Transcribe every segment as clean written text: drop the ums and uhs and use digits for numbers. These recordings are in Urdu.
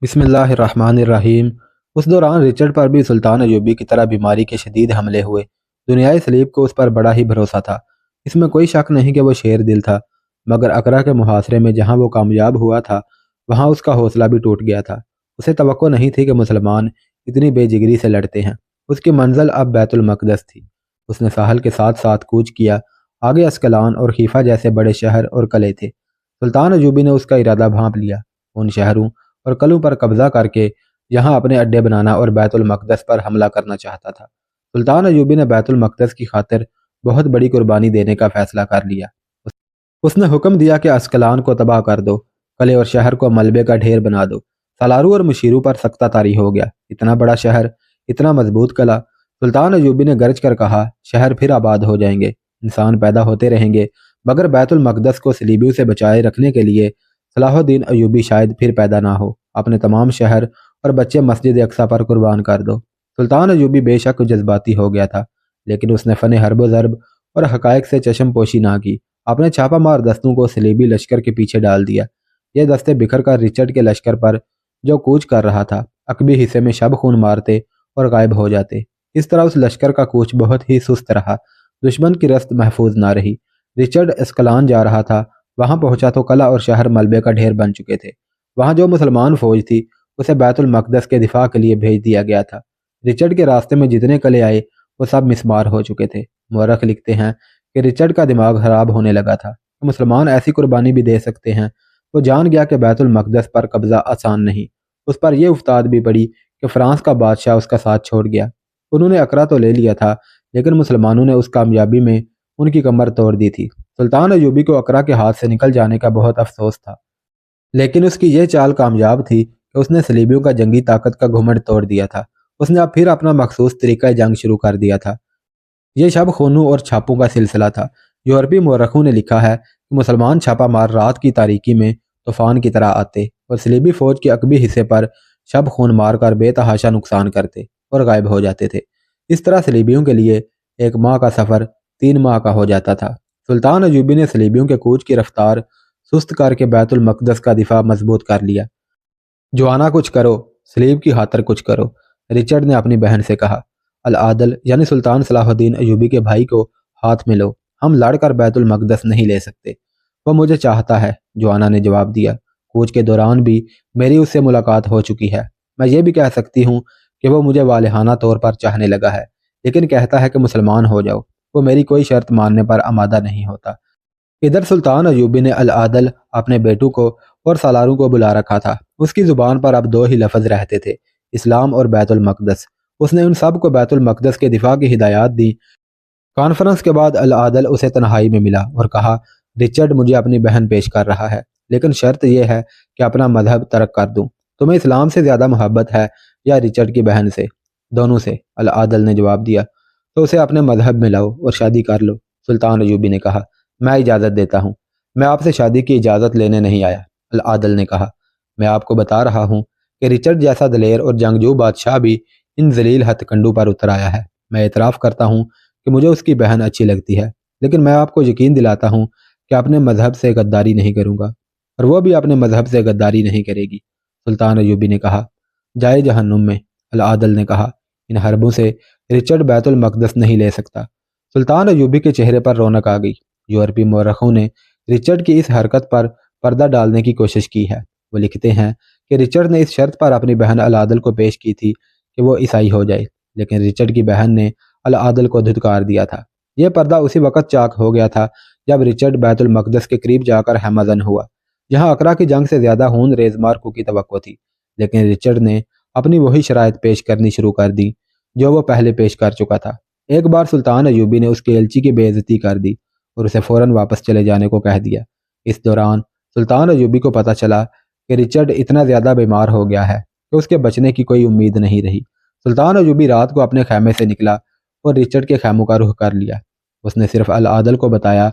بسم اللہ الرحمن الرحیم۔ اس دوران رچرڈ پر بھی سلطان ایوبی کی طرح بیماری کے شدید حملے ہوئے۔ دنیائے سلیب کو اس پر بڑا ہی بھروسہ تھا۔ اس میں کوئی شک نہیں کہ وہ شیر دل تھا، مگر اقرا کے محاصرے میں جہاں وہ کامیاب ہوا تھا وہاں اس کا حوصلہ بھی ٹوٹ گیا تھا۔ اسے توقع نہیں تھی کہ مسلمان اتنی بے جگری سے لڑتے ہیں۔ اس کی منزل اب بیت المقدس تھی۔ اس نے ساحل کے ساتھ ساتھ کوچ کیا۔ آگے اسکلان اور حیفا جیسے بڑے شہر اور قلعے تھے۔ سلطان ایوبی نے اس کا ارادہ بھانپ لیا۔ ان شہروں اور قلعوں پر قبضہ کر کے یہاں اپنے اڈے بنانا اور بیت المقدس پر حملہ کرنا چاہتا تھا۔ سلطان ایوبی نے بیت المقدس کی خاطر بہت بڑی قربانی دینے کا فیصلہ کر لیا۔ اس نے حکم دیا کہ اسکلان کو تباہ کر دو، قلعے اور شہر کو ملبے کا ڈھیر بنا دو۔ سالارو اور مشیرو پر سختہ طاری ہو گیا۔ اتنا بڑا شہر، اتنا مضبوط قلعہ۔ سلطان ایوبی نے گرج کر کہا، شہر پھر آباد ہو جائیں گے، انسان پیدا ہوتے رہیں گے، مگر بیت المقدس کو صلیبیوں سے بچائے رکھنے کے لیے صلاح الدین ایوبی شاید پھر پیدا نہ ہو۔ اپنے تمام شہر اور بچے مسجد اقصی پر قربان کر دو۔ سلطان ایوبی بے شک جذباتی ہو گیا تھا، لیکن اس نے فن حرب و ضرب اور حقائق سے چشم پوشی نہ کی۔ اپنے چھاپا مار دستوں کو صلیبی لشکر کے پیچھے ڈال دیا۔ یہ دستے بکھر کر رچرڈ کے لشکر پر جو کوچ کر رہا تھا، عقبی حصے میں شب خون مارتے اور غائب ہو جاتے۔ اس طرح اس لشکر کا کوچ بہت ہی سست رہا۔ دشمن کی رست محفوظ نہ رہی۔ رچرڈ اسکلان جا رہا تھا۔ وہاں پہنچا تو قلعہ اور شہر ملبے کا ڈھیر بن چکے تھے۔ وہاں جو مسلمان فوج تھی اسے بیت المقدس کے دفاع کے لیے بھیج دیا گیا تھا۔ رچرڈ کے راستے میں جتنے قلعے آئے وہ سب مسمار ہو چکے تھے۔ مورخ لکھتے ہیں کہ رچرڈ کا دماغ خراب ہونے لگا تھا کہ مسلمان ایسی قربانی بھی دے سکتے ہیں۔ وہ جان گیا کہ بیت المقدس پر قبضہ آسان نہیں۔ اس پر یہ افتاد بھی پڑی کہ فرانس کا بادشاہ اس کا ساتھ چھوڑ گیا۔ انہوں نے اقرا تو لے لیا تھا، لیکن مسلمانوں نے اس کامیابی میں ان کی کمر توڑ دی تھی۔ سلطان ایوبی کو اقرا کے ہاتھ سے نکل جانے کا بہت افسوس تھا، لیکن اس کی یہ چال کامیاب تھی کہ اس نے صلیبیوں کا جنگی طاقت کا گھمنڈ توڑ دیا تھا۔ اس نے اب پھر اپنا مخصوص طریقہ جنگ شروع کر دیا تھا۔ یہ شب خونوں اور چھاپوں کا سلسلہ تھا۔ یورپی مورخوں نے لکھا ہے کہ مسلمان چھاپا مار رات کی تاریکی میں طوفان کی طرح آتے اور صلیبی فوج کے عقبی حصے پر شب خون مار کر بے تحاشا نقصان کرتے اور غائب ہو جاتے تھے۔ اس طرح صلیبیوں کے لیے 1 ماہ کا سفر 3 ماہ کا ہو جاتا تھا۔ سلطان ایوبی نے صلیبیوں کے کوچ کی رفتار سست کر کے بیت المقدس کا دفاع مضبوط کر لیا۔ جوانا کچھ کرو، صلیب کی خاطر کچھ کرو، رچرڈ نے اپنی بہن سے کہا۔ العادل یعنی سلطان صلاح الدین ایوبی کے بھائی کو ہاتھ میں لو، ہم لڑ کر بیت المقدس نہیں لے سکتے۔ وہ مجھے چاہتا ہے، جوانا نے جواب دیا۔ کوچ کے دوران بھی میری اس سے ملاقات ہو چکی ہے۔ میں یہ بھی کہہ سکتی ہوں کہ وہ مجھے والہانہ طور پر چاہنے لگا ہے، لیکن کہتا ہے کہ مسلمان ہو جاؤ۔ وہ میری کوئی شرط ماننے پر آمادہ نہیں ہوتا۔ ادھر سلطان ایوبی نے العادل، اپنے بیٹوں کو اور سالاروں کو بلا رکھا تھا۔ اس کی زبان پر اب 2 ہی لفظ رہتے تھے، اسلام اور بیت المقدس۔ اس نے ان سب کو بیت المقدس کے دفاع کی ہدایات دی۔ کانفرنس کے بعد العادل اسے تنہائی میں ملا اور کہا، رچرڈ مجھے اپنی بہن پیش کر رہا ہے، لیکن شرط یہ ہے کہ اپنا مذہب ترک کر دوں۔ تمہیں اسلام سے زیادہ محبت ہے یا رچرڈ کی بہن سے؟ دونوں سے، العادل نے جواب دیا۔ تو اسے اپنے مذہب میں لاؤ اور شادی کر لو، سلطان ایوبی نے کہا۔ میں اجازت دیتا ہوں۔ میں آپ سے شادی کی اجازت لینے نہیں آیا، العادل نے کہا۔ میں آپ کو بتا رہا ہوں کہ رچرڈ جیسا دلیر اور جنگجو بادشاہ بھی ان ذلیل ہتھ کنڈوں پر اتر آیا ہے۔ میں اعتراف کرتا ہوں کہ مجھے اس کی بہن اچھی لگتی ہے، لیکن میں آپ کو یقین دلاتا ہوں کہ اپنے مذہب سے غداری نہیں کروں گا، اور وہ بھی اپنے مذہب سے غداری نہیں کرے گی، سلطان ایوبی نے کہا۔ جائے جہنم میں، العادل نے کہا۔ ان حربوں سے رچرڈ بیت المقدس نہیں لے سکتا۔ سلطان ایوبی کے چہرے پر رونق آ گئی۔ یورپی مورخوں نے رچرڈ کی اس حرکت پر پردہ ڈالنے کی کوشش کی ہے۔ وہ لکھتے ہیں کہ رچرڈ نے اس شرط پر اپنی بہن العادل کو پیش کی تھی کہ وہ عیسائی ہو جائے، لیکن رچرڈ کی بہن نے العادل کو دھتکار دیا تھا۔ یہ پردہ اسی وقت چاک ہو گیا تھا جب رچرڈ بیت المقدس کے قریب جا کر ہمدن ہوا۔ یہاں اقرا کی جنگ سے زیادہ خون ریز مارکوں کی توقع تھی، لیکن رچرڈ نے اپنی وہی شرائط پیش کرنی شروع کر دی جو وہ پہلے پیش کر چکا تھا۔ ایک بار سلطان ایوبی نے اس کے ایلچی کی بے عزتی کر دی اور اسے فوراً واپس چلے جانے کو کہہ دیا۔ اس دوران سلطان ایوبی کو پتہ چلا کہ رچرڈ اتنا زیادہ بیمار ہو گیا ہے کہ اس کے بچنے کی کوئی امید نہیں رہی۔ سلطان ایوبی رات کو اپنے خیمے سے نکلا اور رچرڈ کے خیموں کا رخ کر لیا۔ اس نے صرف العادل کو بتایا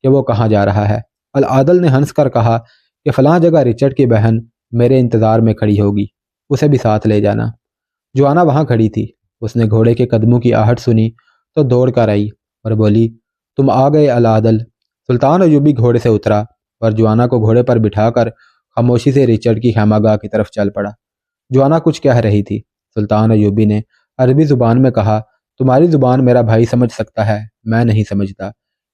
کہ وہ کہاں جا رہا ہے۔ العادل نے ہنس کر کہا کہ فلاں جگہ رچرڈ کی بہن میرے انتظار میں کھڑی ہوگی، اسے بھی ساتھ لے جانا۔ جوانا وہاں کھڑی تھی۔ اس نے گھوڑے کے قدموں کی آہٹ سنی تو دوڑ کر آئی اور بولی، تم آ گئے العادل۔ سلطان ایوبی گھوڑے سے اترا اور جوانا کو گھوڑے پر بٹھا کر خاموشی سے رچرڈ کی خیمہ گاہ کی طرف چل پڑا۔ جوانا کچھ کہہ رہی تھی۔ سلطان ایوبی نے عربی زبان میں کہا، تمہاری زبان میرا بھائی سمجھ سکتا ہے، میں نہیں سمجھتا۔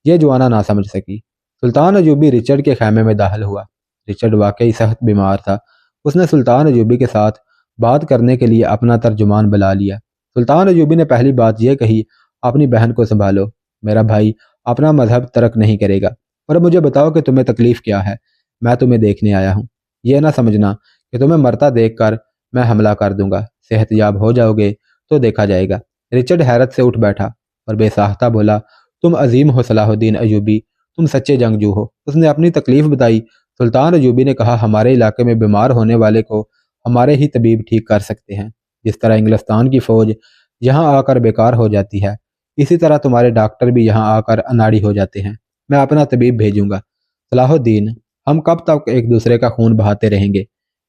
یہ جوانا نہ سمجھ سکی۔ سلطان ایوبی رچرڈ کے خیمے میں داخل ہوا۔ رچرڈ واقعی سخت بیمار تھا۔ اس نے سلطان ایوبی کے ساتھ بات کرنے کے لیے اپنا ترجمان بلا لیا۔ سلطان ایوبی نے پہلی بات یہ کہی، اپنی بہن کو سنبھالو، میرا بھائی اپنا مذہب ترک نہیں کرے گا، اور مجھے بتاؤ کہ تمہیں تکلیف کیا ہے، میں تمہیں دیکھنے آیا ہوں۔ یہ نہ سمجھنا کہ تمہیں مرتا دیکھ کر میں حملہ کر دوں گا، صحت یاب ہو جاؤ گے تو دیکھا جائے گا۔ رچرڈ حیرت سے اٹھ بیٹھا اور بے ساختہ بولا، تم عظیم ہو صلاح الدین ایوبی، تم سچے جنگجو ہو۔ اس نے اپنی تکلیف بتائی۔ سلطان ایوبی نے کہا، ہمارے علاقے میں بیمار ہونے والے کو ہمارے ہی طبیب ٹھیک کر سکتے ہیں۔ جس طرح انگلستان کی فوج یہاں آ کر بیکار ہو جاتی ہے، اسی طرح تمہارے ڈاکٹر بھی یہاں آ کر اناڑی ہو جاتے ہیں۔ میں اپنا طبیب بھیجوں گا۔ صلاح الدین، ہم کب تک ایک دوسرے کا خون بہاتے رہیں گے؟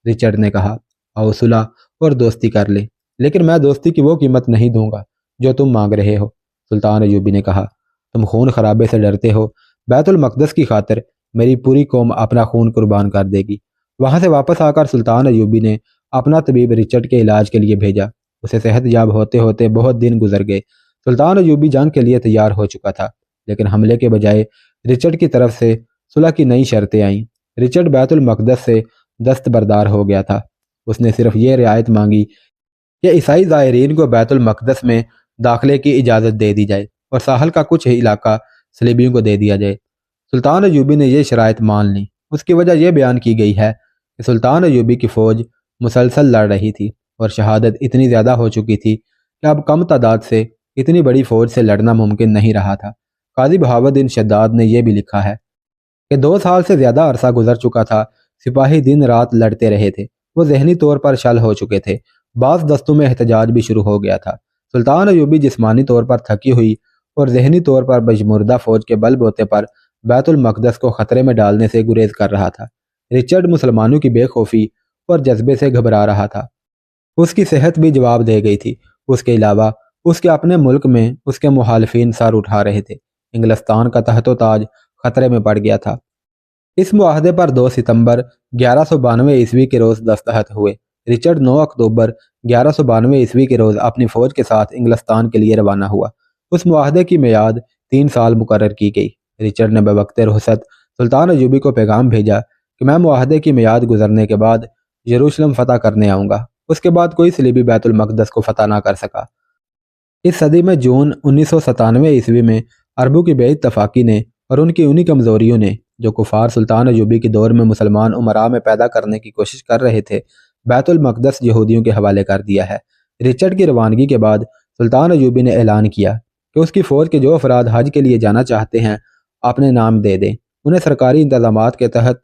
رچرڈ نے کہا، آؤ صلح اور دوستی کر لیں، لیکن میں دوستی کی وہ قیمت نہیں دوں گا جو تم مانگ رہے ہو۔ سلطان ایوبی نے کہا، تم خون خرابے سے ڈرتے ہو، بیت المقدس کی خاطر میری پوری قوم اپنا خون قربان کر دے گی۔ وہاں سے واپس آ کر سلطان ایوبی نے اپنا طبیب رچرڈ کے علاج کے لیے بھیجا۔ اسے صحت یاب ہوتے ہوتے بہت دن گزر گئے۔ سلطان ایوبی جنگ کے لیے تیار ہو چکا تھا، لیکن حملے کے بجائے رچرڈ کی طرف سے صلح کی نئی شرطیں آئیں۔ رچرڈ بیت المقدس سے دستبردار ہو گیا تھا۔ اس نے صرف یہ رعایت مانگی کہ عیسائی زائرین کو بیت المقدس میں داخلے کی اجازت دے دی جائے اور ساحل کا کچھ علاقہ صلیبیوں کو دے دیا جائے۔ سلطان ایوبی نے یہ شرائط مان لیں۔ اس کی وجہ یہ بیان کی گئی ہے کہ سلطان ایوبی کی فوج مسلسل لڑ رہی تھی اور شہادت اتنی زیادہ ہو چکی تھی کہ اب کم تعداد سے اتنی بڑی فوج سے لڑنا ممکن نہیں رہا تھا۔ قاضی بہاؤالدین شداد نے یہ بھی لکھا ہے کہ 2 سال سے زیادہ عرصہ گزر چکا تھا، سپاہی دن رات لڑتے رہے تھے، وہ ذہنی طور پر شل ہو چکے تھے، بعض دستوں میں احتجاج بھی شروع ہو گیا تھا۔ سلطان ایوبی جسمانی طور پر تھکی ہوئی اور ذہنی طور پر بشمردہ فوج کے بل بوتے پر بیت المقدس کو خطرے میں ڈالنے سے گریز کر رہا تھا۔ رچرڈ مسلمانوں کی بے خوفی اور جذبے سے گھبرا رہا تھا۔ اس کی صحت بھی جواب دے گئی تھی۔ اس کے علاوہ اس کے اپنے ملک میں اس کے مخالفین سر اٹھا رہے تھے۔ انگلستان کا تخت و تاج خطرے میں پڑ گیا تھا۔ اس معاہدے پر 2 ستمبر 1192 عیسوی کے روز دستخط ہوئے۔ رچرڈ 9 اکتوبر 1192 عیسوی کے روز اپنی فوج کے ساتھ انگلستان کے لیے روانہ ہوا۔ اس معاہدے کی میعاد 3 سال مقرر کی گئی۔ رچرڈ نے بوقت رخصت سلطان ایوبی کو پیغام بھیجا کہ میں معاہدے کی میعاد گزرنے کے بعد یروشلم فتح کرنے آؤں گا۔ اس کے بعد کوئی صلیبی بیت المقدس کو فتح نہ کر سکا۔ اس صدی میں جون 1997 عیسوی میں عربوں کی بے اتفاقی نے اور ان کی انہی کمزوریوں نے جو کفار سلطان ایوبی کے دور میں مسلمان امراء میں پیدا کرنے کی کوشش کر رہے تھے، بیت المقدس یہودیوں کے حوالے کر دیا ہے۔ رچرڈ کی روانگی کے بعد سلطان ایوبی نے اعلان کیا کہ اس کی فوج کے جو افراد حج کے لیے جانا چاہتے ہیں اپنے نام دے دیں، انہیں سرکاری انتظامات کے تحت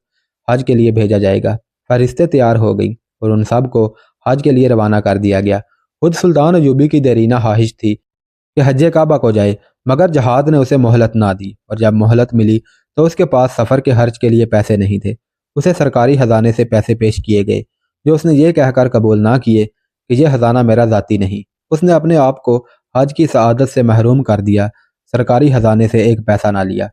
حج کے لیے بھیجا جائے گا۔ فہرستیں تیار ہو گئیں اور ان سب کو حج کے لیے روانہ کر دیا گیا۔ خود سلطان ایوبی کی دیرینہ خواہش تھی کہ حج کعبہ کو جائے، مگر جہاد نے اسے مہلت نہ دی، اور جب مہلت ملی تو اس کے پاس سفر کے خرچ کے لیے پیسے نہیں تھے۔ اسے سرکاری خزانے سے پیسے پیش کیے گئے، جو اس نے یہ کہہ کر قبول نہ کیے کہ یہ خزانہ میرا ذاتی نہیں۔ اس نے اپنے آپ کو حج کی سعادت سے محروم کر دیا، سرکاری خزانے سے ایک پیسہ نہ لیا۔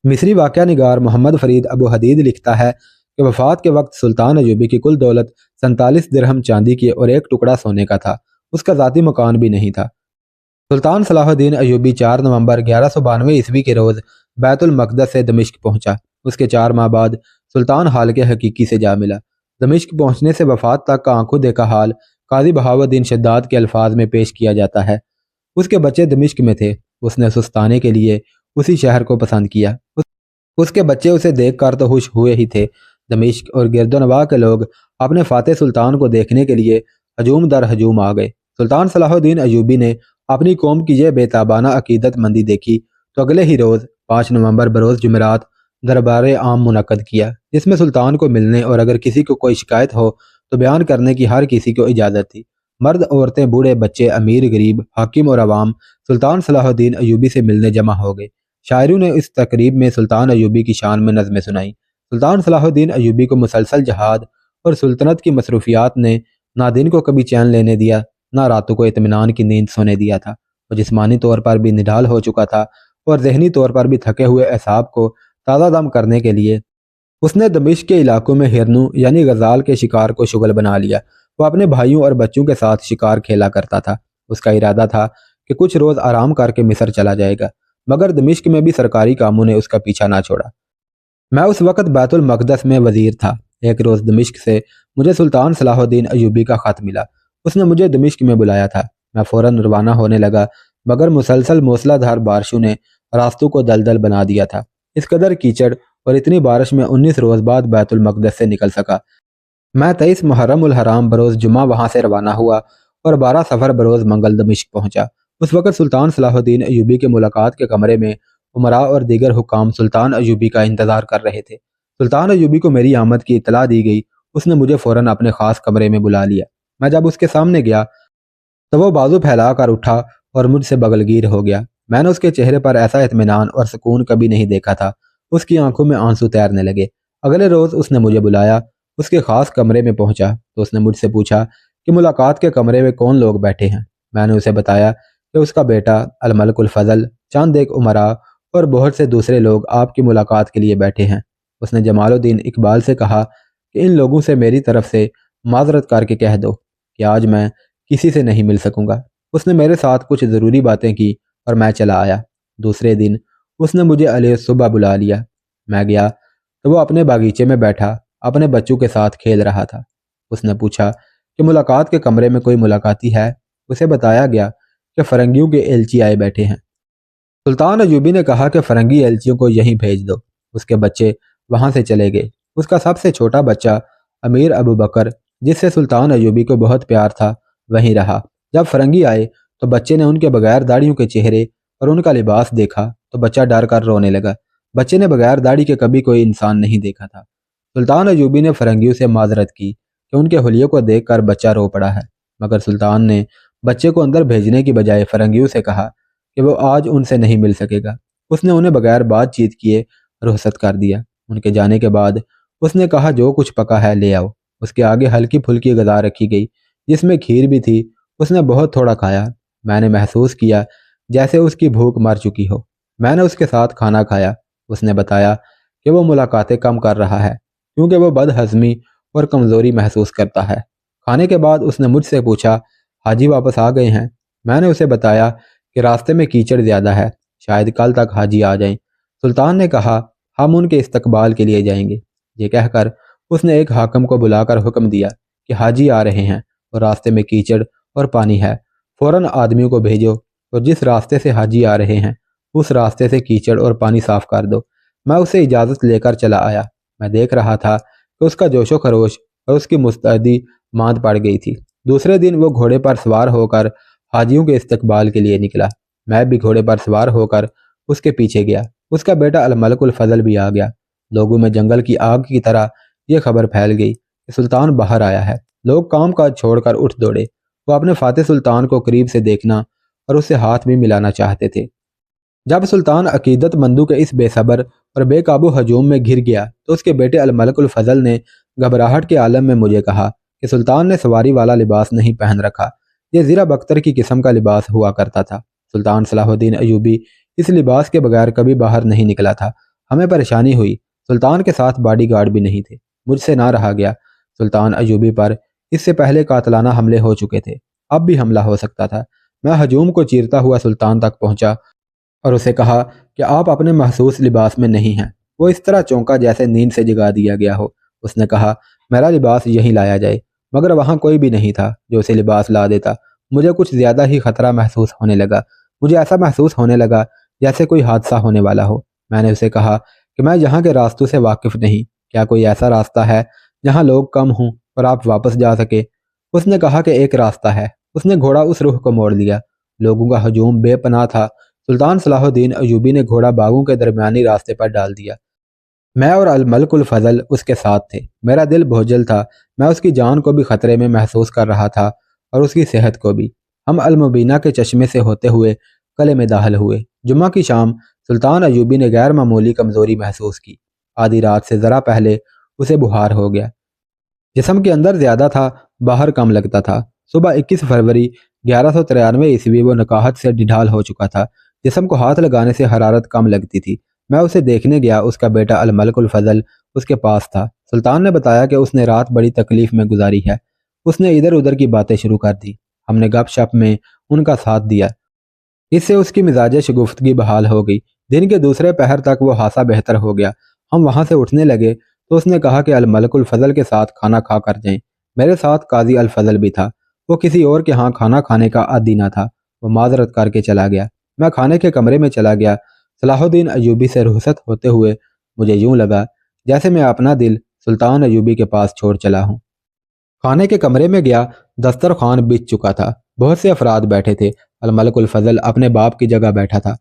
مصری واقعہ نگار محمد فرید ابو حدید لکھتا ہے کہ وفات کے وقت سلطان ایوبی کی کل دولت 47 درہم چاندی کی اور 1 ٹکڑا سونے کا تھا۔ اس کا ذاتی مکان بھی نہیں تھا۔ سلطان صلاح الدین ایوبی 4 نومبر 1192 عیسوی کے روز بیت المقدس سے دمشق پہنچا۔ اس کے 4 ماہ بعد سلطان حالق حقیقی سے جا ملا۔ دمشق پہنچنے سے وفات تک کا آنکھوں دیکھا حال قاضی بہاؤالدین شداد کے الفاظ میں پیش کیا جاتا ہے۔ اس کے بچے دمشق میں تھے، اس نے سستانے کے لیے اسی شہر کو پسند کیا۔ اس کے بچے اسے دیکھ کر تو خوش ہوئے ہی تھے۔ دمشق اور گرد و نواح کے لوگ اپنے فاتح سلطان کو دیکھنے کے لیے ہجوم در ہجوم آ گئے۔ سلطان صلاح الدین ایوبی نے اپنی قوم کی یہ بے تابانہ عقیدت مندی دیکھی تو اگلے ہی روز 5 نومبر بروز جمعرات دربار عام منعقد کیا، جس میں سلطان کو ملنے اور اگر کسی کو کوئی شکایت ہو تو بیان کرنے کی ہر کسی کو اجازت تھی۔ مرد، عورتیں، بوڑھے، بچے، امیر، غریب، حاکم اور عوام سلطان صلاح الدین ایوبی سے ملنے جمع ہو گئے۔ شاعروں نے اس تقریب میں سلطان ایوبی کی شان میں نظمیں سنائیں۔ سلطان صلاح الدین ایوبی کو مسلسل جہاد اور سلطنت کی مصروفیات نے نہ دن کو کبھی چین لینے دیا، نہ راتوں کو اطمینان کی نیند سونے دیا تھا۔ وہ جسمانی طور پر بھی نڈھال ہو چکا تھا اور ذہنی طور پر بھی تھکے ہوئے اعصاب کو تازہ دم کرنے کے لیے اس نے دمشق کے علاقوں میں ہرنوں یعنی غزال کے شکار کو شغل بنا لیا۔ وہ اپنے بھائیوں اور بچوں کے ساتھ شکار کھیلا کرتا تھا۔ اس کا ارادہ تھا کہ کچھ روز آرام کر کے مصر چلا جائے گا، مگر دمشق میں بھی سرکاری کاموں نے اس کا پیچھا نہ چھوڑا۔ میں اس وقت بیت المقدس میں وزیر تھا۔ ایک روز دمشق سے مجھے سلطان صلاح الدین ایوبی کا خط ملا۔ اس نے مجھے دمشق میں بلایا تھا۔ میں فوراً روانہ ہونے لگا، مگر مسلسل موسلا دھار بارشوں نے راستوں کو دلدل بنا دیا تھا۔ اس قدر کیچڑ اور اتنی بارش میں 19 روز بعد بیت المقدس سے نکل سکا۔ میں 23 محرم الحرام بروز جمعہ وہاں سے روانہ ہوا اور 12 صفر بروز منگل دمشق پہنچا۔ اس وقت سلطان صلاح الدین ایوبی کے ملاقات کے کمرے میں امراء اور دیگر حکام سلطان ایوبی کا انتظار کر رہے تھے۔ سلطان ایوبی کو میری آمد کی اطلاع دی گئی۔ اس نے مجھے فوراً اپنے خاص کمرے میں بلا لیا۔ میں جب اس کے سامنے گیا تو وہ بازو پھیلا کر اٹھا اور مجھ سے بغلگیر ہو گیا۔ میں نے اس کے چہرے پر ایسا اطمینان اور سکون کبھی نہیں دیکھا تھا۔ اس کی آنکھوں میں آنسو تیرنے لگے۔ اگلے روز اس نے مجھے بلایا۔ اس کے خاص کمرے میں پہنچا تو اس نے مجھ سے پوچھا کہ ملاقات کے کمرے میں کون لوگ بیٹھے ہیں۔ میں نے اسے بتایا کہ اس کا بیٹا الملک الفضل، چند ایک امراء اور بہت سے دوسرے لوگ آپ کی ملاقات کے لیے بیٹھے ہیں۔ اس نے جمال الدین اقبال سے کہا کہ ان لوگوں سے میری طرف سے معذرت کر کے کہہ دو کہ آج میں کسی سے نہیں مل سکوں گا۔ اس نے میرے ساتھ کچھ ضروری باتیں کی اور میں چلا آیا۔ دوسرے دن اس نے مجھے علیہ صبح بلا لیا۔ میں گیا تو وہ اپنے باغیچے میں بیٹھا اپنے بچوں کے ساتھ کھیل رہا تھا۔ اس نے پوچھا کہ ملاقات کے کمرے میں کوئی ملاقاتی ہے۔ اسے بتایا گیا کہ فرنگیوں کے ایلچی آئے بیٹھے ہیں۔ سلطان ایوبی نے کہا کہ فرنگی ایلچیوں کو یہیں بھیج دو۔ اس کے بچے وہاں سے چلے گئے۔ اس کا سب سے چھوٹا بچہ امیر ابو بکر، جس سے سلطان ایوبی کو بہت پیار تھا، وہیں رہا۔ جب فرنگی آئے تو بچے نے ان کے بغیر داڑھیوں کے چہرے اور ان کا لباس دیکھا تو بچہ ڈر کر رونے لگا۔ بچے نے بغیر داڑھی کے کبھی کوئی انسان نہیں دیکھا تھا۔ سلطان ایوبی نے فرنگیوں سے معذرت کی کہ ان کے حلیوں کو دیکھ کر بچہ رو پڑا ہے، مگر سلطان نے بچے کو اندر بھیجنے کی بجائے فرنگیوں سے کہا کہ وہ آج ان سے نہیں مل سکے گا۔ اس نے انہیں بغیر بات چیت کیے رخصت کر دیا۔ ان کے جانے کے بعد اس نے کہا جو کچھ پکا ہے لے آؤ۔ اس کے آگے ہلکی پھلکی غذا رکھی گئی جس میں کھیر بھی تھی۔ اس نے بہت تھوڑا کھایا۔ میں نے محسوس کیا جیسے اس کی بھوک مر چکی ہو۔ میں نے اس کے ساتھ کھانا کھایا۔ اس نے بتایا کہ وہ ملاقاتیں کم کر رہا ہے کیونکہ وہ بد ہضمی اور کمزوری محسوس کرتا ہے۔ کھانے کے بعد اس نے مجھ سے پوچھا حاجی واپس آ گئے ہیں؟ میں نے اسے بتایا کہ راستے میں کیچڑ زیادہ ہے، شاید کل تک حاجی آ جائیں۔ سلطان نے کہا ہم ان کے استقبال کے لیے جائیں گے۔ یہ کہہ کر اس نے ایک حاکم کو بلا کر حکم دیا کہ حاجی آ رہے ہیں اور راستے میں کیچڑ اور پانی ہے، فوراً آدمیوں کو بھیجو اور جس راستے سے حاجی آ رہے ہیں اس راستے سے کیچڑ اور پانی صاف کر دو۔ میں اسے اجازت لے کر چلا آیا۔ میں دیکھ رہا تھا کہ اس کا جوش و خروش اور اس کی مستعدی ماند پڑ گئی تھی۔ دوسرے دن وہ گھوڑے پر سوار ہو کر حاجیوں کے استقبال کے لیے نکلا۔ میں بھی گھوڑے پر سوار ہو کر اس کے پیچھے گیا۔ اس کا بیٹا الملک الفضل بھی آ گیا۔ لوگوں میں جنگل کی آگ کی طرح یہ خبر پھیل گئی کہ سلطان باہر آیا ہے۔ لوگ کام کاج چھوڑ کر اٹھ دوڑے۔ وہ اپنے فاتح سلطان کو قریب سے دیکھنا اور اس سے ہاتھ بھی ملانا چاہتے تھے۔ جب سلطان عقیدت مندوں کے اس بے صبر اور بے قابو ہجوم میں گر گیا تو اس کے بیٹے الملک الفضل نے گھبراہٹ کے عالم میں مجھے کہا کہ سلطان نے سواری والا لباس نہیں پہن رکھا، یہ زیرہ بختر کی قسم کا لباس ہوا کرتا تھا۔ سلطان صلاح الدین ایوبی اس لباس کے بغیر کبھی باہر نہیں نکلا تھا۔ ہمیں پریشانی ہوئی۔ سلطان کے ساتھ باڈی گارڈ بھی نہیں تھے۔ مجھ سے نہ رہا گیا۔ سلطان ایوبی پر اس سے پہلے قاتلانہ حملے ہو چکے تھے، اب بھی حملہ ہو سکتا تھا۔ میں ہجوم کو چیرتا ہوا سلطان تک پہنچا اور اسے کہا کہ آپ اپنے محسوس لباس میں نہیں ہیں۔ وہ اس طرح چونکا جیسے نیند سے جگا دیا گیا ہو۔ اس نے کہا میرا لباس یہیں لایا جائے، مگر وہاں کوئی بھی نہیں تھا جو اسے لباس لا دیتا۔ مجھے کچھ زیادہ ہی خطرہ محسوس ہونے لگا۔ مجھے ایسا محسوس ہونے لگا جیسے کوئی حادثہ ہونے والا ہو۔ میں نے اسے کہا کہ میں یہاں کے راستوں سے واقف نہیں، کیا کوئی ایسا راستہ ہے جہاں لوگ کم ہوں اور آپ واپس جا سکے؟ اس نے کہا کہ ایک راستہ ہے۔ اس نے گھوڑا اس رخ کو موڑ لیا۔ لوگوں کا ہجوم بے پناہ تھا۔ سلطان صلاح الدین ایوبی نے گھوڑا باغوں کے درمیانی راستے پر ڈال دیا۔ میں اور الملک الفضل اس کے ساتھ تھے۔ میرا دل بوجھل تھا۔ میں اس کی جان کو بھی خطرے میں محسوس کر رہا تھا اور اس کی صحت کو بھی۔ ہم المبینہ کے چشمے سے ہوتے ہوئے قلعے میں داخل ہوئے۔ جمعہ کی شام سلطان ایوبی نے غیر معمولی کمزوری محسوس کی۔ آدھی رات سے ذرا پہلے اسے بخار ہو گیا۔ جسم کے اندر زیادہ تھا، باہر کم لگتا تھا۔ صبح 21 فروری 1193 عیسوی وہ نکاہت سے ڈھال ہو چکا تھا۔ جسم کو ہاتھ لگانے سے حرارت کم لگتی تھی۔ میں اسے دیکھنے گیا۔ اس کا بیٹا الملک الفضل اس کے پاس تھا۔ سلطان نے بتایا کہ اس نے رات بڑی تکلیف میں گزاری ہے۔ اس نے ادھر ادھر کی باتیں شروع کر دی۔ ہم نے گپ شپ میں ان کا ساتھ دیا۔ اس سے اس کی مزاج شگفتگی بحال ہو گئی۔ دن کے دوسرے پہر تک وہ خاصا بہتر ہو گیا۔ ہم وہاں سے اٹھنے لگے تو اس نے کہا کہ الملک الفضل کے ساتھ کھانا کھا کر جائیں۔ میرے ساتھ قاضی الفضل بھی تھا۔ وہ کسی اور کے ہاں کھانا کھانے کا عادی نہ تھا۔ وہ معذرت کر کے چلا گیا۔ میں کھانے کے کمرے میں چلا گیا۔ صلاح الدین ایوبی سے رخصت ہوتے ہوئے مجھے یوں لگا جیسے میں اپنا دل سلطان ایوبی کے پاس چھوڑ چلا ہوں۔ کھانے کے کمرے میں گیا۔ دسترخوان بچ چکا تھا۔ بہت سے افراد بیٹھے تھے۔ الملک الفضل اپنے باپ کی جگہ بیٹھا تھا۔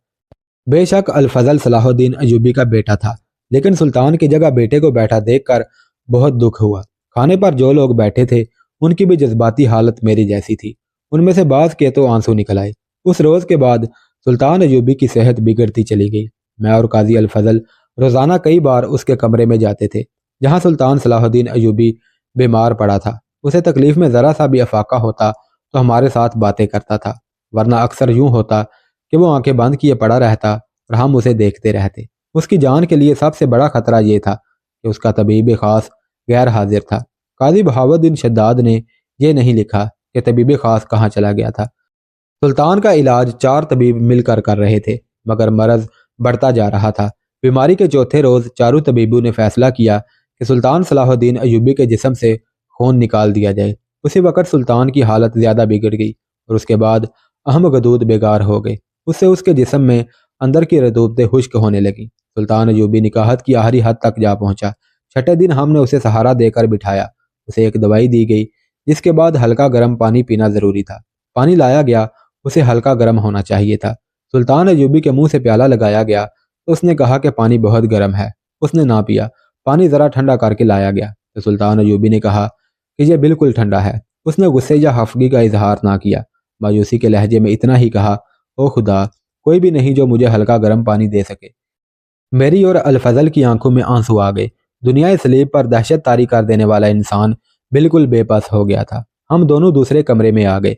بے شک الفضل صلاح الدین ایوبی کا بیٹا تھا، لیکن سلطان کی جگہ بیٹے کو بیٹھا دیکھ کر بہت دکھ ہوا۔ کھانے پر جو لوگ بیٹھے تھے ان کی بھی جذباتی حالت میری جیسی تھی۔ ان میں سے بعض کے تو آنسو نکل آئے۔ اس روز کے بعد سلطان ایوبی کی صحت بگڑتی چلی گئی۔ میں اور قاضی الفضل روزانہ کئی بار اس کے کمرے میں جاتے تھے جہاں سلطان صلاح الدین ایوبی بیمار پڑا تھا۔ اسے تکلیف میں ذرا سا بھی افاقہ ہوتا تو ہمارے ساتھ باتیں کرتا تھا، ورنہ اکثر یوں ہوتا کہ وہ آنکھیں بند کیے پڑا رہتا اور ہم اسے دیکھتے رہتے۔ اس کی جان کے لیے سب سے بڑا خطرہ یہ تھا کہ اس کا طبیب خاص غیر حاضر تھا۔ قاضی بہاؤالدین شداد نے یہ نہیں لکھا کہ طبیب خاص کہاں چلا گیا تھا۔ سلطان کا علاج 4 طبیب مل کر رہے تھے، مگر مرض بڑھتا جا رہا تھا۔ بیماری کے چوتھے روز چاروں طبیبوں نے فیصلہ کیا کہ سلطان صلاح الدین ایوبی کے جسم سے خون نکال دیا جائے۔ اسی وقت سلطان کی حالت زیادہ بگڑ گئی اور اس کے بعد اہم غدود بیکار ہو گئے۔ اس سے اس کے جسم میں اندر کی رطوبتیں خشک ہونے لگیں۔ سلطان ایوبی نکاہت کی آخری حد تک جا پہنچا۔ چھٹے دن ہم نے اسے سہارا دے کر بٹھایا۔ اسے ایک دوائی دی گئی جس کے بعد ہلکا گرم پانی پینا ضروری تھا۔ پانی لایا گیا، اسے ہلکا گرم ہونا چاہیے تھا۔ سلطان ایوبی کے منہ سے پیالہ لگایا گیا تو اس نے کہا کہ پانی بہت گرم ہے۔ اس نے نہ پیا۔ پانی ذرا ٹھنڈا کر کے لایا گیا تو سلطان ایوبی نے کہا کہ یہ بالکل ٹھنڈا ہے۔ اس نے غصے یا خفگی کا اظہار نہ کیا، مایوسی کے لہجے میں اتنا ہی کہا، او خدا، کوئی بھی نہیں جو مجھے ہلکا گرم پانی دے سکے۔ میری اور الفضل کی آنکھوں میں آنسو آ گئے۔ دنیا سلیب پر دہشت طاری کر دینے والا انسان بالکل بے بس ہو گیا تھا۔ ہم دونوں دوسرے کمرے میں آ گئے۔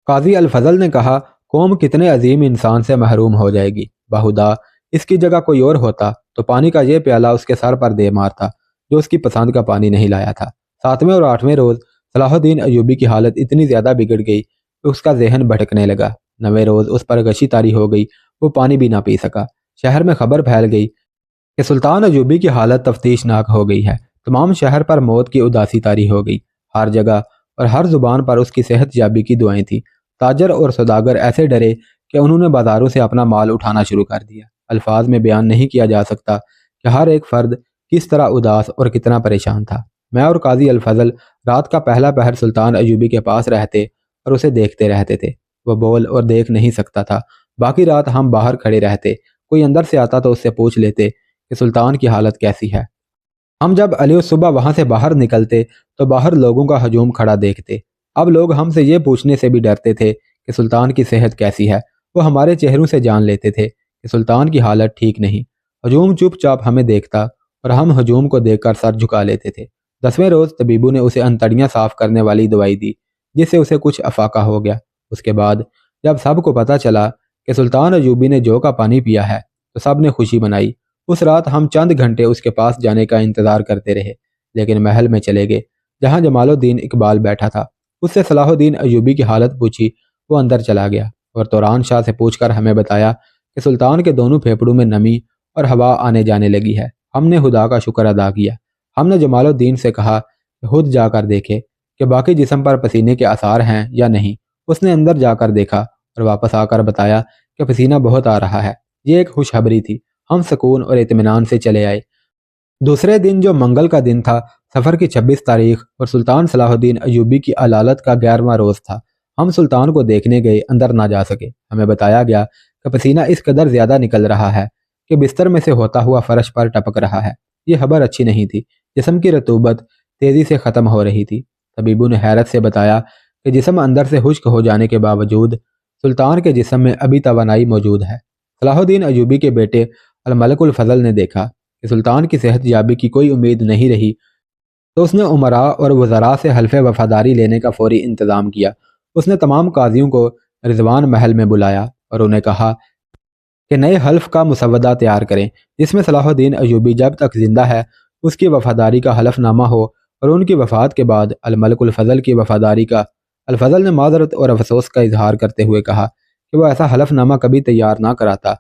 قاضی الفضل نے کہا، قوم کتنے عظیم انسان سے محروم ہو جائے گی۔ بہدا اس کی جگہ کوئی اور ہوتا تو پانی کا یہ پیالہ اس کے سر پر دے مارتا جو اس کی پسند کا پانی نہیں لایا تھا۔ 7ویں اور 8ویں روز صلاح الدین ایوبی کی حالت اتنی زیادہ بگڑ گئی کہ اس کا ذہن بھٹکنے لگا۔ 9ویں روز اس پر غشی طاری ہو گئی، وہ پانی بھی نہ پی سکا۔ شہر میں خبر پھیل گئی کہ سلطان ایوبی کی حالت تفتیش ناک ہو گئی ہے۔ تمام شہر پر موت کی اداسی طاری ہو گئی۔ ہر جگہ اور ہر زبان پر اس کی صحت یابی کی دعائیں تھیں۔ تاجر اور سوداگر ایسے ڈرے کہ انہوں نے بازاروں سے اپنا مال اٹھانا شروع کر دیا۔ الفاظ میں بیان نہیں کیا جا سکتا کہ ہر ایک فرد کس طرح اداس اور کتنا پریشان تھا۔ میں اور قاضی الفضل رات کا پہلا پہر سلطان ایوبی کے پاس رہتے اور اسے دیکھتے رہتے تھے۔ وہ بول اور دیکھ نہیں سکتا تھا۔ باقی رات ہم باہر کھڑے رہتے۔ کوئی اندر سے آتا تو اس سے پوچھ لیتے کہ سلطان کی حالت کیسی ہے۔ ہم جب علی صبح وہاں سے باہر نکلتے تو باہر لوگوں کا ہجوم کھڑا دیکھتے۔ اب لوگ ہم سے یہ پوچھنے سے بھی ڈرتے تھے کہ سلطان کی صحت کیسی ہے۔ وہ ہمارے چہروں سے جان لیتے تھے کہ سلطان کی حالت ٹھیک نہیں۔ ہجوم چپ چاپ ہمیں دیکھتا اور ہم ہجوم کو دیکھ کر سر جھکا لیتے تھے۔ 10ویں روز طبیبوں نے اسے انتڑیاں صاف کرنے والی دوائی دی جس سے اسے کچھ افاقہ ہو گیا۔ اس کے بعد جب سب کو پتہ چلا کہ سلطان ایوبی نے جو کا پانی پیا ہے تو سب نے خوشی منائی۔ اس رات ہم چند گھنٹے اس کے پاس جانے کا انتظار کرتے رہے، لیکن محل میں چلے گئے جہاں جمال الدین اقبال بیٹھا تھا۔ اس سے صلاح الدین ایوبی کی حالت پوچھی۔ وہ اندر چلا گیا اور توران شاہ سے پوچھ کر ہمیں بتایا کہ سلطان کے دونوں پھیپھڑوں میں نمی اور ہوا آنے جانے لگی ہے۔ ہم نے خدا کا شکر ادا کیا۔ ہم نے جمال الدین سے کہا کہ خود جا کر دیکھے کہ باقی جسم پر پسینے کے آثار ہیں یا نہیں۔ اس نے اندر جا کر دیکھا اور واپس آ کر بتایا کہ پسینہ بہت آ رہا ہے۔ یہ ایک خوشخبری تھی۔ ہم سکون اور اطمینان سے چلے آئے۔ دوسرے دن جو منگل کا دن تھا، سفر کی 26 تاریخ اور سلطان صلاح الدین ایوبی کی علالت کا 11واں روز تھا۔ ہم سلطان کو دیکھنے گئے، اندر نہ جا سکے۔ ہمیں بتایا گیا کہ پسینہ اس قدر زیادہ نکل رہا ہے کہ بستر میں سے ہوتا ہوا فرش پر ٹپک رہا ہے۔ یہ خبر اچھی نہیں تھی۔ جسم کی رطوبت تیزی سے ختم ہو رہی تھی۔ طبیبوں نے حیرت سے بتایا کہ جسم اندر سے خشک ہو جانے کے باوجود سلطان کے جسم میں ابھی توانائی موجود ہے۔ صلاح الدین ایوبی کے بیٹے الملک الفضل نے دیکھا کہ سلطان کی صحت یابی کی کوئی امید نہیں رہی تو اس نے امراء اور وزراء سے حلف وفاداری لینے کا فوری انتظام کیا۔ اس نے تمام قاضیوں کو رضوان محل میں بلایا اور انہیں کہا کہ نئے حلف کا مسودہ تیار کریں جس میں صلاح الدین ایوبی جب تک زندہ ہے اس کی وفاداری کا حلف نامہ ہو اور ان کی وفات کے بعد الملک الفضل کی وفاداری کا الفضل نے معذرت اور افسوس کا اظہار کرتے ہوئے کہا کہ وہ ایسا حلف نامہ کبھی تیار نہ کراتا،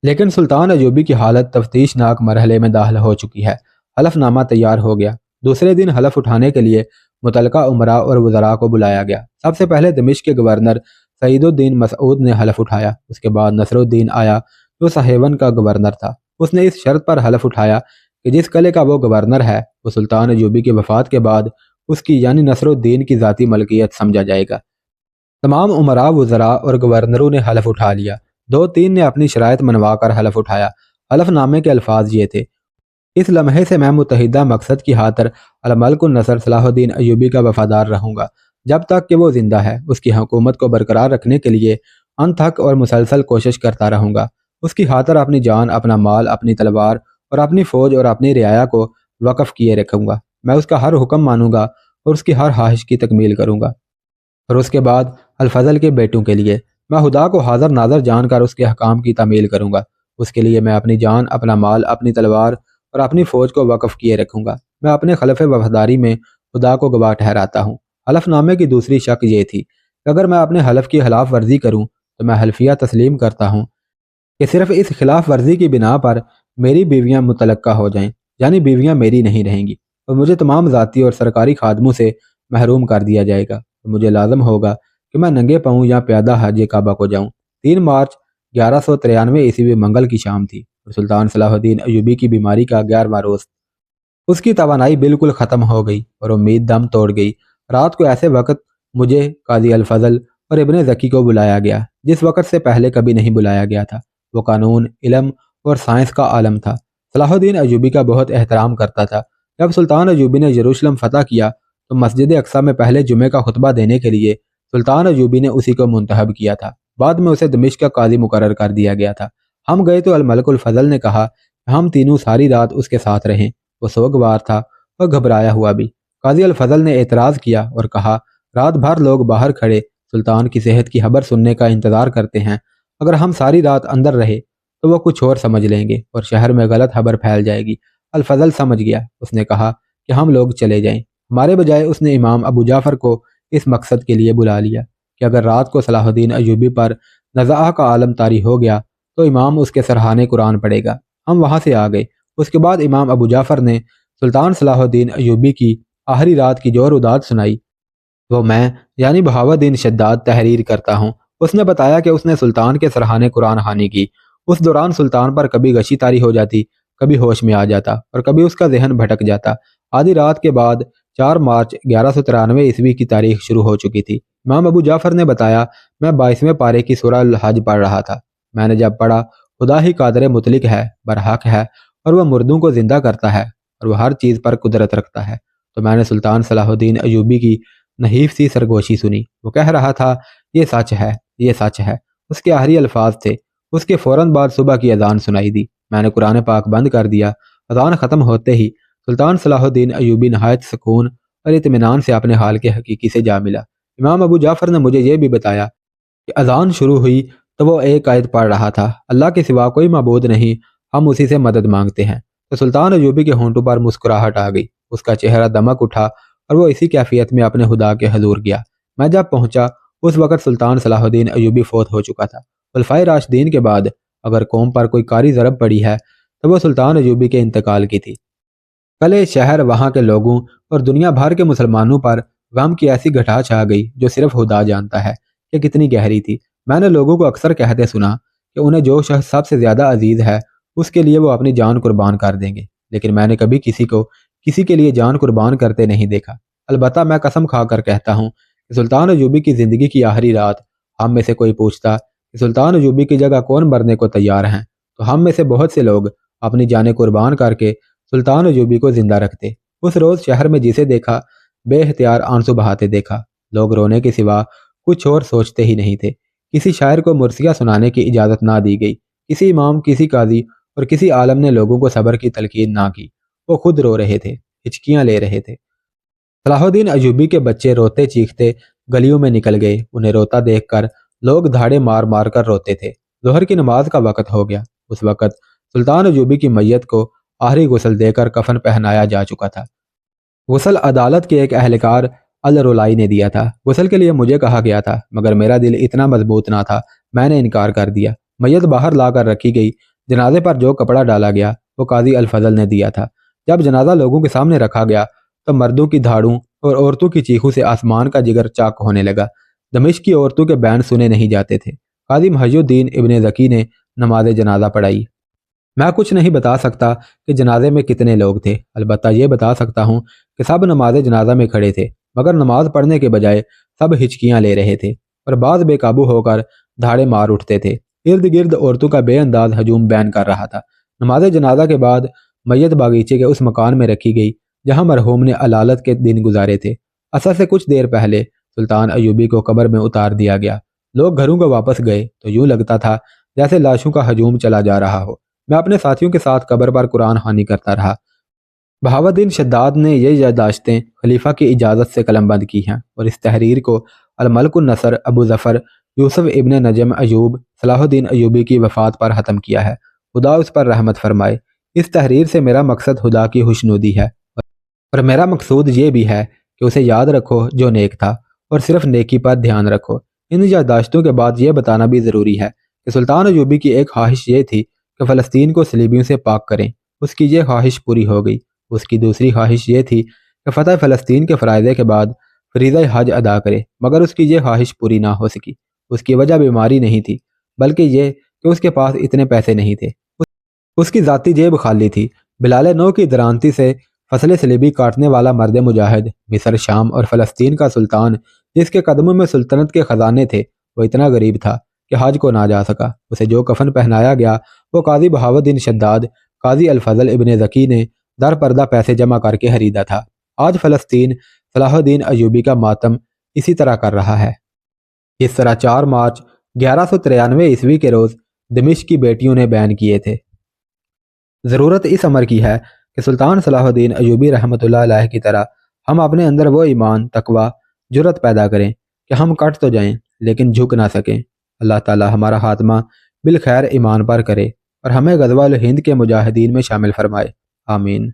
لیکن سلطان ایوبی کی حالت تفتیش ناک مرحلے میں داخل ہو چکی ہے۔ حلف نامہ تیار ہو گیا۔ دوسرے دن حلف اٹھانے کے لیے متعلقہ عمراء اور وزراء کو بلایا گیا۔ سب سے پہلے دمشق کے گورنر سعید الدین مسعود نے حلف اٹھایا۔ اس کے بعد نصر الدین آیا جو سہیون کا گورنر تھا۔ اس نے اس شرط پر حلف اٹھایا کہ جس قلعے کا وہ گورنر ہے وہ سلطان ایوبی کی وفات کے بعد اس کی یعنی نصر الدین کی ذاتی ملکیت سمجھا جائے گا۔ تمام عمراء وزراء اور گورنروں نے حلف اٹھا لیا۔ دو تین نے اپنی شرائط منوا کر حلف اٹھایا۔ حلف نامے کے الفاظ یہ تھے: اس لمحے سے میں متحدہ مقصد کی خاطر الملک النصر صلاح الدین ایوبی کا وفادار رہوں گا جب تک کہ وہ زندہ ہے۔ اس کی حکومت کو برقرار رکھنے کے لیے انتھک اور مسلسل کوشش کرتا رہوں گا۔ اس کی خاطر اپنی جان، اپنا مال، اپنی تلوار اور اپنی فوج اور اپنی رعایا کو وقف کیے رکھوں گا۔ میں اس کا ہر حکم مانوں گا اور اس کی ہر خواہش کی تکمیل کروں گا۔ اور اس کے بعد الفضل کے بیٹوں کے لیے میں خدا کو حاضر ناظر جان کر اس کے احکام کی تعمیل کروں گا۔ اس کے لیے میں اپنی جان، اپنا مال، اپنی تلوار اور اپنی فوج کو وقف کیے رکھوں گا۔ میں اپنے خلف وفاداری میں خدا کو گواہ ٹھہراتا ہوں۔ حلف نامے کی دوسری شق یہ تھی کہ اگر میں اپنے حلف کی خلاف ورزی کروں تو میں حلفیہ تسلیم کرتا ہوں کہ صرف اس خلاف ورزی کی بنا پر میری بیویاں متلقہ ہو جائیں، یعنی بیویاں میری نہیں رہیں گی، اور مجھے تمام ذاتی اور سرکاری خادموں سے محروم کر دیا جائے گا۔ مجھے لازم ہوگا کہ میں ننگے پاؤں یا پیادہ حج کعبہ کو جاؤں۔ 3 مارچ 1193 عیسوی منگل کی شام تھی اور سلطان صلاح الدین ایوبی کی بیماری کا 11واں روز۔ اس کی توانائی بالکل ختم ہو گئی اور امید دم توڑ گئی۔ رات کو ایسے وقت مجھے قاضی الفضل اور ابن ذکی کو بلایا گیا جس وقت سے پہلے کبھی نہیں بلایا گیا تھا۔ وہ قانون، علم اور سائنس کا عالم تھا۔ صلاح الدین ایوبی کا بہت احترام کرتا تھا۔ جب سلطان ایوبی نے یروشلم فتح کیا تو مسجد اقصیٰ میں پہلے جمعے کا خطبہ دینے کے لیے سلطان ایوبی نے اسی کو منتخب کیا تھا۔ بعد میں اسے دمشق کا قاضی مقرر کر دیا گیا تھا۔ ہم گئے تو الملک الفضل نے کہا کہ ہم تینوں ساری رات اس کے ساتھ رہیں۔ وہ سوگوار تھا اور گھبرایا ہوا بھی۔ قاضی الفضل نے اعتراض کیا اور کہا رات بھر لوگ باہر کھڑے سلطان کی صحت کی خبر سننے کا انتظار کرتے ہیں۔ اگر ہم ساری رات اندر رہے تو وہ کچھ اور سمجھ لیں گے اور شہر میں غلط خبر پھیل جائے گی۔ الفضل سمجھ گیا۔ اس نے کہا کہ ہم لوگ چلے جائیں۔ ہمارے بجائے اس نے امام ابو جعفر کو اس مقصد کے لیے بلا لیا کہ اگر رات کو صلاح الدین ایوبی پر نزاع کا عالم طاری ہو گیا تو امام اس کے سرحانے قرآن پڑھے گا۔ ہم وہاں سے آ گئے۔ اس کے بعد امام ابو جعفر نے سلطان صلاح الدین ایوبی کی آخری رات کی جو روداد سنائی وہ میں یعنی بہاؤالدین شداد تحریر کرتا ہوں۔ اس نے بتایا کہ اس نے سلطان کے سرحانے قرآن خوانی کی۔ اس دوران سلطان پر کبھی غشی طاری ہو جاتی، کبھی ہوش میں آ جاتا اور کبھی اس کا ذہن بھٹک جاتا۔ آدھی رات کے بعد 4 مارچ 1193 عیسوی کی تاریخ شروع ہو چکی تھی۔ امام ابو جعفر نے بتایا میں 22ویں پارے کی سورہ الحج پڑھ رہا تھا۔ میں نے جب پڑھا خدا ہی قادر مطلق ہے، برحق ہے، اور وہ مردوں کو زندہ کرتا ہے اور وہ ہر چیز پر قدرت رکھتا ہے، تو میں نے سلطان صلاح الدین ایوبی کی نحیف سی سرگوشی سنی۔ وہ کہہ رہا تھا یہ سچ ہے، یہ سچ ہے۔ اس کے آخری الفاظ تھے۔ اس کے فوراً بعد صبح کی اذان سنائی دی۔ میں نے قرآن پاک بند کر دیا۔ اذان ختم ہوتے ہی سلطان صلاح الدین ایوبی نہایت سکون اور اطمینان سے اپنے حال کے حقیقی سے جا ملا۔ امام ابو جعفر نے مجھے یہ بھی بتایا کہ اذان شروع ہوئی تو وہ ایک آیت پڑھ رہا تھا: اللہ کے سوا کوئی معبود نہیں، ہم اسی سے مدد مانگتے ہیں۔ تو سلطان ایوبی کے ہونٹوں پر مسکراہٹ آ گئی۔ اس کا چہرہ دمک اٹھا اور وہ اسی کیفیت میں اپنے خدا کے حضور گیا۔ میں جب پہنچا اس وقت سلطان صلاح الدین ایوبی فوت ہو چکا تھا۔ خلفائے راشدین کے بعد اگر قوم پر کوئی کاری ضرب پڑی ہے تو وہ سلطان ایوبی کے انتقال کی تھی۔ کلے شہر، وہاں کے لوگوں اور دنیا بھر کے مسلمانوں پر غم کی ایسی گھٹا چھا گئی جو صرف خدا جانتا ہے کہ کتنی گہری تھی۔ میں نے لوگوں کو اکثر کہتے سنا کہ انہیں جو شخص سب سے زیادہ عزیز ہے اس کے لیے وہ اپنی جان قربان کر دیں گے، لیکن میں نے کبھی کسی کو کسی کے لیے جان قربان کرتے نہیں دیکھا۔ البتہ میں قسم کھا کر کہتا ہوں کہ سلطان ایوبی کی زندگی کی آخری رات ہم میں سے کوئی پوچھتا کہ سلطان ایوبی کی جگہ کون مرنے کو تیار ہیں تو ہم میں سے بہت سے لوگ اپنی جانیں قربان کر کے سلطان ایوبی کو زندہ رکھتے۔ اس روز شہر میں جسے دیکھا بے اختیار آنسو بہاتے دیکھا۔ لوگ رونے کے سوا کچھ اور سوچتے ہی نہیں تھے۔ کسی شاعر کو مرثیہ سنانے کی اجازت نہ دی گئی۔ کسی امام، کسی قاضی اور کسی عالم نے لوگوں کو صبر کی تلقین نہ کی۔ وہ خود رو رہے تھے، ہچکیاں لے رہے تھے۔ صلاح الدین ایوبی کے بچے روتے چیختے گلیوں میں نکل گئے۔ انہیں روتا دیکھ کر لوگ دھاڑے مار مار کر روتے تھے۔ ظہر کی نماز کا وقت ہو گیا۔ اس وقت سلطان ایوبی کی میت کو آخری غسل دے کر کفن پہنایا جا چکا تھا۔ غسل عدالت کے ایک اہلکار الرولائی نے دیا تھا۔ غسل کے لیے مجھے کہا گیا تھا، مگر میرا دل اتنا مضبوط نہ تھا، میں نے انکار کر دیا۔ میت باہر لا کر رکھی گئی۔ جنازے پر جو کپڑا ڈالا گیا وہ قاضی الفضل نے دیا تھا۔ جب جنازہ لوگوں کے سامنے رکھا گیا تو مردوں کی دھاڑوں اور عورتوں کی چیخوں سے آسمان کا جگر چاک ہونے لگا۔ دمشق کی عورتوں کے بیان سنے نہیں جاتے تھے۔ قاضی محی الدین ابن ذکی نے نماز جنازہ پڑھائی۔ میں کچھ نہیں بتا سکتا کہ جنازے میں کتنے لوگ تھے، البتہ یہ بتا سکتا ہوں کہ سب نماز جنازہ میں کھڑے تھے، مگر نماز پڑھنے کے بجائے سب ہچکیاں لے رہے تھے اور بعض بے قابو ہو کر دھاڑے مار اٹھتے تھے۔ ارد گرد عورتوں کا بے انداز ہجوم بیان کر رہا تھا۔ نماز جنازہ کے بعد میت باغیچے کے اس مکان میں رکھی گئی جہاں مرحوم نے علالت کے دن گزارے تھے۔ عصر سے کچھ دیر پہلے سلطان ایوبی کو قبر میں اتار دیا گیا۔ لوگ گھروں کو واپس گئے تو یوں لگتا تھا جیسے لاشوں کا ہجوم چلا جا رہا ہو۔ میں اپنے ساتھیوں کے ساتھ قبر پر قرآن خوانی کرتا رہا۔ بہاؤالدین شداد نے یہ یادداشتیں خلیفہ کی اجازت سے قلم بند کی ہیں اور اس تحریر کو الملک النصر ابو ظفر یوسف ابن نجم ایوب صلاح الدین ایوبی کی وفات پر ختم کیا ہے۔ خدا اس پر رحمت فرمائے۔ اس تحریر سے میرا مقصد خدا کی خوشنودی ہے اور میرا مقصود یہ بھی ہے کہ اسے یاد رکھو جو نیک تھا اور صرف نیکی پر دھیان رکھو۔ ان یادداشتوں کے بعد یہ بتانا بھی ضروری ہے کہ سلطان ایوبی کی ایک خواہش یہ تھی کہ فلسطین کو صلیبیوں سے پاک کریں۔ اس کی یہ خواہش پوری ہو گئی۔ اس کی دوسری خواہش یہ تھی کہ فتح فلسطین کے فرائضے کے بعد فریضہ حج ادا کرے، مگر اس کی یہ خواہش پوری نہ ہو سکی۔ اس کی وجہ بیماری نہیں تھی، بلکہ یہ کہ اس کے پاس اتنے پیسے نہیں تھے۔ اس کی ذاتی جیب خالی تھی۔ بلال نو کی درانتی سے فصل صلیبی کاٹنے والا مرد مجاہد، مصر، شام اور فلسطین کا سلطان جس کے قدموں میں سلطنت کے خزانے تھے، وہ اتنا غریب تھا کہ حج کو نہ جا سکا۔ اسے جو کفن پہنایا گیا وہ قاضی بہاؤالدین شداد قاضی الفضل ابن ذکی نے در پردہ پیسے جمع کر کے خریدا تھا۔ آج فلسطین صلاح الدین ایوبی کا ماتم اسی طرح کر رہا ہے۔ اس طرح 4 مارچ 1193 عیسوی کے روز دمشق کی بیٹیوں نے بیان کیے تھے۔ ضرورت اس امر کی ہے کہ سلطان صلاح الدین ایوبی رحمۃ اللہ علیہ کی طرح ہم اپنے اندر وہ ایمان، تقوی، جرت پیدا کریں کہ ہم کٹ تو جائیں لیکن جھک نہ سکیں۔ اللہ تعالی ہمارا خاتمہ بالخیر ایمان پر کرے اور ہمیں غزوہ الہند کے مجاہدین میں شامل فرمائے۔ آمین۔